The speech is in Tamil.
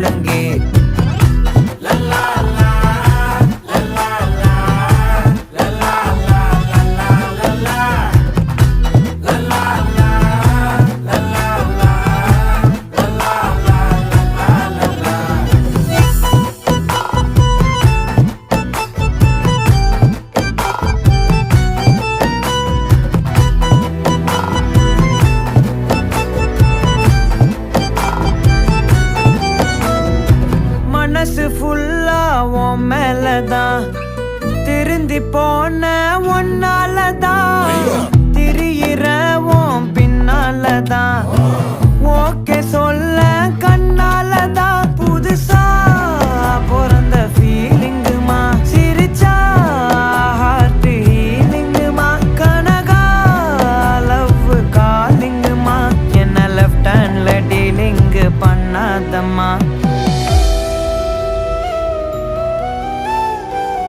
முழங்கே. மனசு ஃபுல்லா உன் மேலதான், திருந்தி போன ஒன்னாலதான், திரியிற உன் பின்னாலதான், ஓகே சொல்ல கண்ணாலதான். புதுசா பிறந்த ஃபீலிங்குமா, சிரிச்சா ஹார்ட் ஹீலிங்குமா, கனகா லவ் காலிங்குமா, என்ன லெஃப்ட் ஹேண்ட்ல டீலிங்கு பண்ணாதம்மா.